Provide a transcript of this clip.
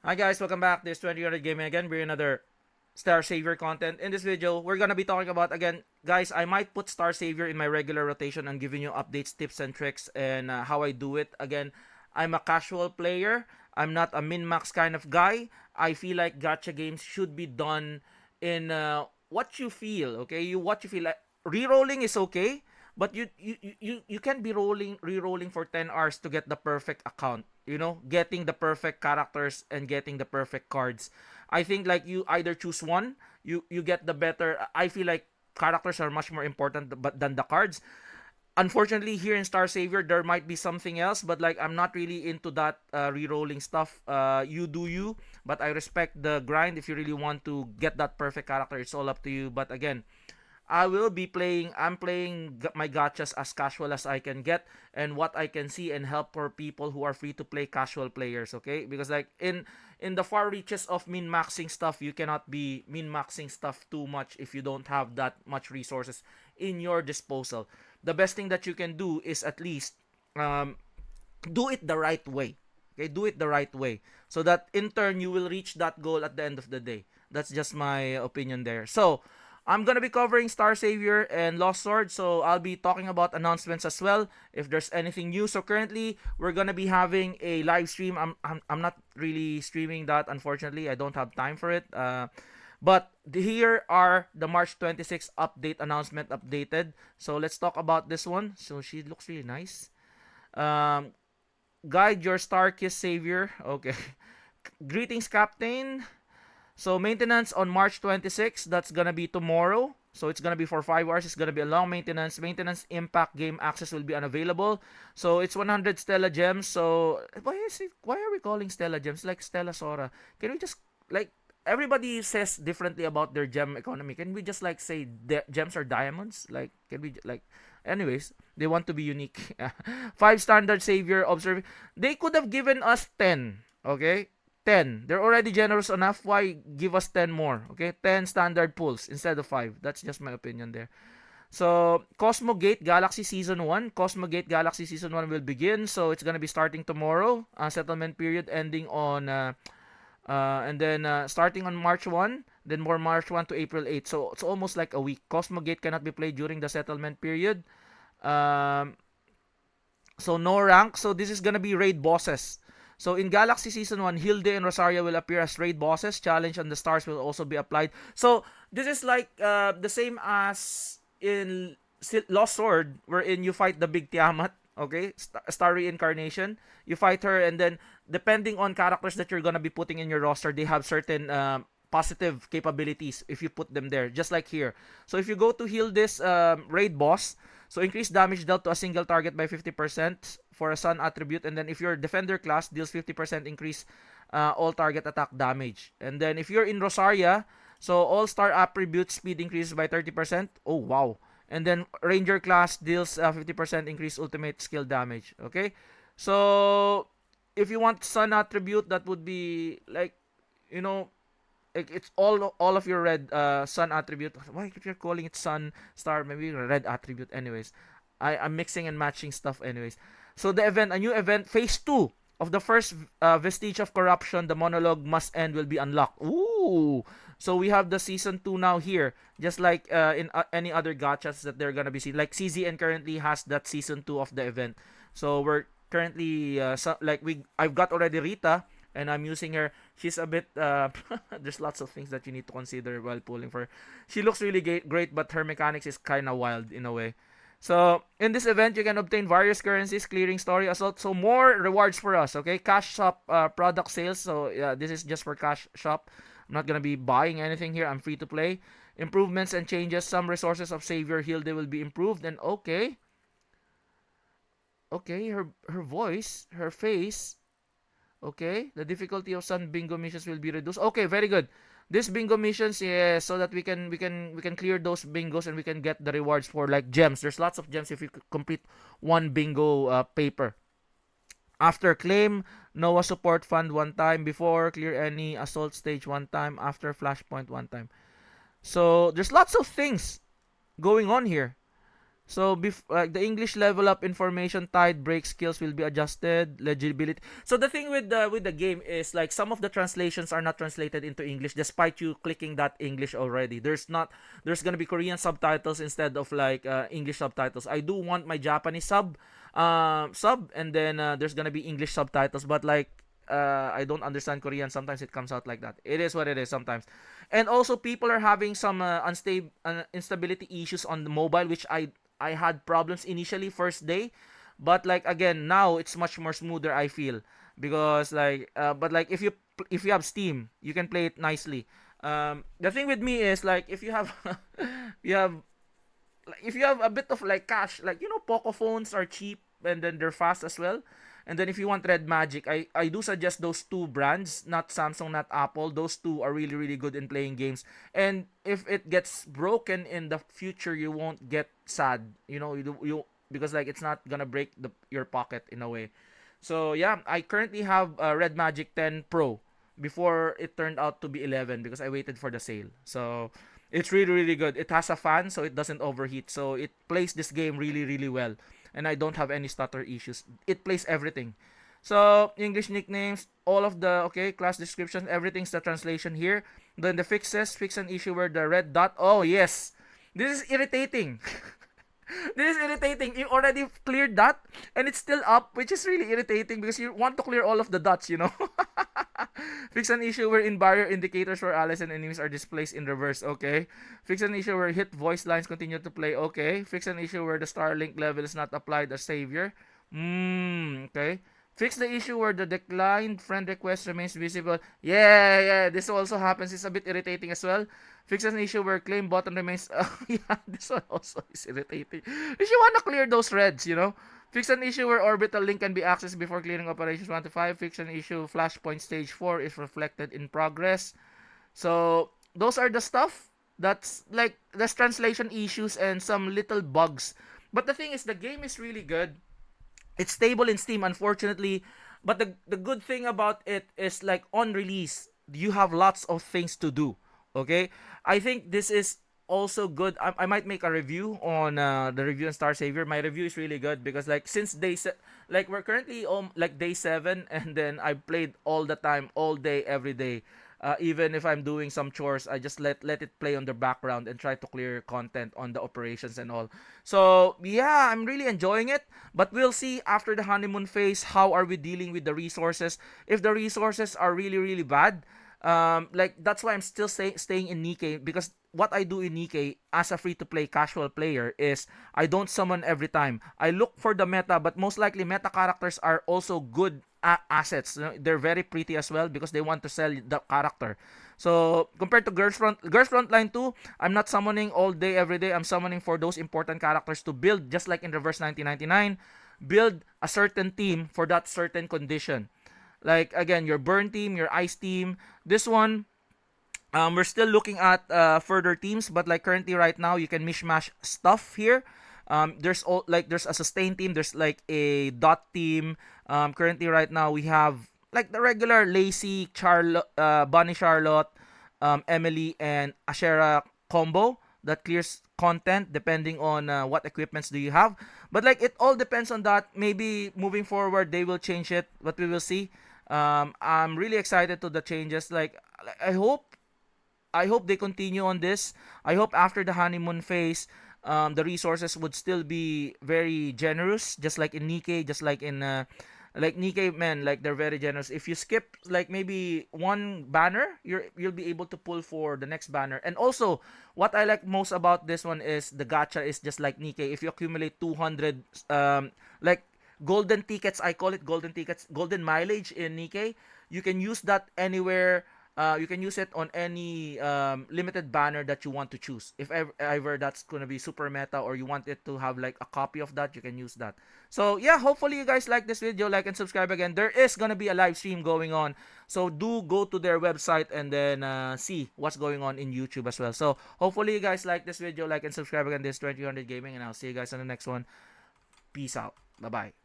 Hi guys, welcome back. This is 2000 Gaming again. We're another Star Savior content. In this video, we're gonna be talking about again, guys. I might put Star Savior in my regular rotation and giving you updates, tips, and tricks, and how I do it. Again, I'm a casual player. I'm not a min max kind of guy. I feel like gacha games should be done in what you feel. Okay, what you feel like. Rerolling is okay, but you can be re-rolling for 10 hours to get the perfect account, getting the perfect characters and getting the perfect cards. I think like you either choose one, you get the better. I feel like characters are much more important than the cards. Unfortunately, here in Star Savior there might be something else, but like I'm not really into that re-rolling stuff. You do you, but I respect the grind. If you really want to get that perfect character, it's all up to you. But again, I'm playing my gachas as casual as I can get and what I can see and help for people who are free to play casual players, okay? Because like in the far reaches of min maxing stuff, you cannot be min maxing stuff too much if you don't have that much resources in your disposal. The best thing that you can do is at least um, do it the right way. Okay, do it the right way so that in turn you will reach that goal at the end of the day. That's just my opinion there. So, I'm gonna be covering Star Savior and Lost Sword, so I'll be talking about announcements as well if there's anything new. So currently, we're gonna be having a live stream. I'm not really streaming that, unfortunately. I don't have time for it. But here are the March 26th update announcement updated. So let's talk about this one. So she looks really nice. Um, Guide your Starkiss Savior. Okay. Greetings, Captain. So maintenance on March 26th, that's gonna be tomorrow. So it's gonna be for 5 hours. It's gonna be a long maintenance. Maintenance impact game access will be unavailable. So it's 100 Stella gems. So why are we calling Stella gems like Stella Sora? Can we just like everybody says differently about their gem economy? Can we just like say gems are diamonds? Like can we like anyways, they want to be unique. 5 standard savior observe. They could have given us 10, okay? 10. They're already generous enough. Why give us 10 more? Okay? 10 standard pulls instead of 5. That's just my opinion there. So, Cosmo Gate Galaxy Season 1. Cosmo Gate Galaxy Season 1 will begin. So, it's gonna be starting tomorrow. Settlement period ending on and then starting on March 1, then more March 1 to April 8. So, it's almost like a week. Cosmo Gate cannot be played during the settlement period. Um, so, no rank. So, this is gonna be raid bosses. So in Galaxy Season 1, Hilde and Rosaria will appear as raid bosses. Challenge on the stars will also be applied. So this is like the same as in Lost Sword, wherein you fight the big Tiamat, okay? Star Reincarnation. You fight her, and then depending on characters that you're gonna be putting in your roster, they have certain positive capabilities if you put them there, just like here. So if you go to heal this raid boss, so increase damage dealt to a single target by 50% for a sun attribute, and then if your defender class deals 50% increase all target attack damage. And then if you're in Rosaria, so all star attribute speed increases by 30%. Oh wow. And then ranger class deals 50% increase ultimate skill damage. Okay? So if you want sun attribute, that would be like, you know, it's all of your red sun attribute. Why if you're calling it sun star, maybe red attribute. Anyways, I'm mixing and matching stuff. Anyways, so the event, a new event, phase 2 of the first vestige of corruption, the monologue must end, will be unlocked. Ooh, so we have the season 2 now here, just like in any other gachas that they're gonna be seeing. Like CZN currently has that season 2 of the event. So we're currently I've got already Rita, and I'm using her. She's a bit there's lots of things that you need to consider while pulling for her. She looks really great, but her mechanics is kind of wild in a way. So in this event, you can obtain various currencies, clearing story assault. So more rewards for us. Okay, cash shop product sales. So yeah, this is just for cash shop. I'm not gonna be buying anything here. I'm free to play. Improvements and changes. Some resources of Savior Hilde will be improved. And okay, her voice, her face. Okay, the difficulty of some bingo missions will be reduced. Okay, very good. This bingo missions, yeah, so that we can clear those bingos and we can get the rewards for like gems. There's lots of gems if you complete one bingo paper. After claim Noah support fund one time, before clear any assault stage one time, after flashpoint one time. So there's lots of things going on here. So like the English level up information tide break skills will be adjusted, legibility. So the thing with the game is like some of the translations are not translated into English despite you clicking that English already. There's gonna be Korean subtitles instead of like English subtitles. I do want my Japanese sub, and then there's gonna be English subtitles, but like I don't understand Korean. Sometimes it comes out like that. It is what it is sometimes. And also people are having some unstable instability issues on the mobile, which I had problems initially first day, but like again now it's much more smoother I feel, because like but like if you have Steam, you can play it nicely. The thing with me is like if you have you have if you have a bit of like cash, like Poco phones are cheap and then they're fast as well. And then if you want Red Magic, I do suggest those two brands, not Samsung, not Apple. Those two are really, really good in playing games. And if it gets broken in the future, you won't get sad. You because like it's not gonna break your pocket in a way. So yeah, I currently have Red Magic 10 Pro before it turned out to be 11 because I waited for the sale. So it's really, really good. It has a fan so it doesn't overheat. So it plays this game really, really well. And I don't have any stutter issues. It plays everything. So English nicknames, all of the class descriptions, everything's the translation here. Then the fixes, fix an issue where the red dot. Oh yes, this is irritating. This is irritating. You already cleared that and it's still up, which is really irritating because you want to clear all of the dots. Fix an issue where in barrier indicators for allies and enemies are displayed in reverse. Okay. Fix an issue where hit voice lines continue to play. Okay. Fix an issue where the Starlink level is not applied as savior. Okay. Fix the issue where the declined friend request remains visible. Yeah. This also happens. It's a bit irritating as well. Fix an issue where claim button remains. Yeah, this one also is irritating. If you wanna clear those reds. Fix an issue where orbital link can be accessed before clearing operations 1 to 5. Fix an issue flashpoint stage 4 is reflected in progress. So, those are the stuff that's like there's translation issues and some little bugs. But the thing is the game is really good. It's stable in Steam, unfortunately. But the good thing about it is like on release, you have lots of things to do. Okay? I think this is also good. I might make a review on the review on Star Savior. My review is really good because like since like we're currently on like day 7, and then I played all the time, all day, every day. Even if I'm doing some chores, I just let it play on the background and try to clear content on the operations and all. So yeah, I'm really enjoying it. But we'll see after the honeymoon phase how are we dealing with the resources. If the resources are really, really bad, like that's why I'm still staying in Nikkei, because what I do in Nikkei as a free to play casual player is I don't summon every time. I look for the meta, but most likely meta characters are also good assets. They're very pretty as well because they want to sell the character. So compared to Girls Frontline 2, I'm not summoning all day every day. I'm summoning for those important characters to build, just like in Reverse 1999, build a certain team for that certain condition. Like again, your burn team, your ice team. This one, we're still looking at further teams, but like currently right now, you can mishmash stuff here. There's a sustain team. There's like a dot team. Currently right now we have like the regular Lacey, Charlotte, Bonnie Charlotte, Emily, and Ashera combo that clears content depending on what equipments do you have. But like it all depends on that. Maybe moving forward they will change it, but we will see. I'm really excited to the changes. Like I hope they continue on this. I hope after the honeymoon phase, the resources would still be very generous, just like in Nikkei, just like Nikkei, man, like they're very generous. If you skip like maybe one banner, you'll be able to pull for the next banner. And also, what I like most about this one is the gacha is just like Nikkei. If you accumulate 200 like golden tickets, I call it golden tickets, golden mileage in Nikkei, you can use that anywhere. You can use it on any limited banner that you want to choose. If ever that's gonna be super meta, or you want it to have like a copy of that, you can use that. So yeah, hopefully you guys like this video, like and subscribe again. There is gonna be a live stream going on, so do go to their website and then see what's going on in YouTube as well. So hopefully you guys like this video, like and subscribe again. This is 2000 Gaming, and I'll see you guys on the next one. Peace out. Bye bye.